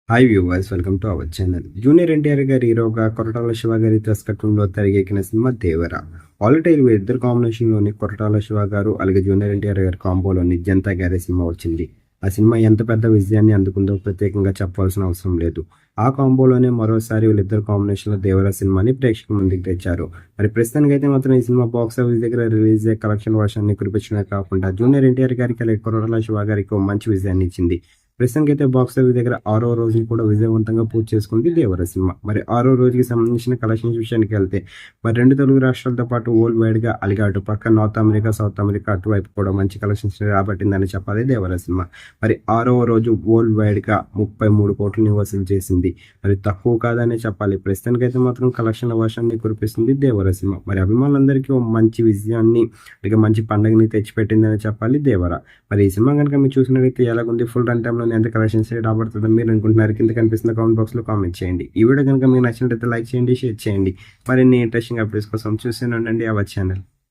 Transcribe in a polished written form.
Hi viewers, welcome to our channel. Junior NTR గారి హీరోగా కొరటాల శివ గారి దర్శకత్వంలో తెరకెక్కిన సినిమా దేవర. ఆల్రెడీ వీరిద్దరు కాంబినేషన్లోని కొరటాల శివ గారు అలాగే జూనియర్ ఎన్టీఆర్ గారి కాంబోలోని జనతా గ్యారే సినిమా వచ్చింది. ఆ సినిమా ఎంత పెద్ద విజయాన్ని అందుకుందో ప్రత్యేకంగా చెప్పాల్సిన అవసరం లేదు. ఆ కాంబోలోనే మరోసారి వీళ్ళిద్దరు కాంబినేషన్లో దేవర సినిమాని ప్రేక్షకుల ముందుకు తెచ్చారు. మరి ప్రస్తుతానికి అయితే మాత్రం ఈ సినిమా బాక్స్ ఆఫీస్ దగ్గర రిలీజ్ అయ్యే కలెక్షన్ వర్షాన్ని కురిపించడమే కాకుండా జూనియర్ ఎన్టీఆర్ గారికి అలాగే కొరటాల శివ గారికి ఓ మంచి విజయాన్ని ఇచ్చింది. ప్రస్తుతానికైతే బాక్స్ ఆఫీస్ దగ్గర 6వ రోజుని కూడా విజయవంతంగా పూర్తి చేసుకుంది దేవర సినిమా. మరి 6వ రోజుకి సంబంధించిన కలెక్షన్స్ విషయానికి వెళ్తే మరి 2 తెలుగు రాష్ట్రాలతో పాటు వరల్డ్ వైడ్గా అలాగే అటు పక్క నార్త్ అమెరికా, సౌత్ అమెరికా అటువైపు కూడా మంచి కలెక్షన్స్ రాబట్టిందని చెప్పాలి దేవర సినిమా. మరి 6వ రోజు వరల్డ్ వైడ్గా 33 కోట్లని వసూలు చేసింది. మరి తక్కువ కాదనే చెప్పాలి. ప్రస్తుతానికైతే మాత్రం కలెక్షన్ల వర్షాన్ని కురిపిస్తుంది దేవర సినిమా. మరి అభిమానులందరికీ ఓ మంచి విజయాన్ని అలాగే మంచి పండుగని తెచ్చిపెట్టిందని చెప్పాలి దేవర. మరి ఈ సినిమా కనుక మీరు చూసినట్లయితే ఎలాగుంది, ఫుల్ రన్ టైంలో ఎంత కలెక్షన్స్ రాబడుతుందని మీరు అనుకుంటున్నారు? కింద కనిపిస్తున్న కామెంట్ బాక్స్లో కామెంట్ చేయండి. ఈ వీడియో కనుక మీకు నచ్చినట్లయితే లైక్ చేయండి, షేర్ చేయండి. మరిన్ని ఇంట్రెస్టింగ్ అప్డేట్స్ కోసం చూస్తూనే ఉండండి అవర్ ఛానల్.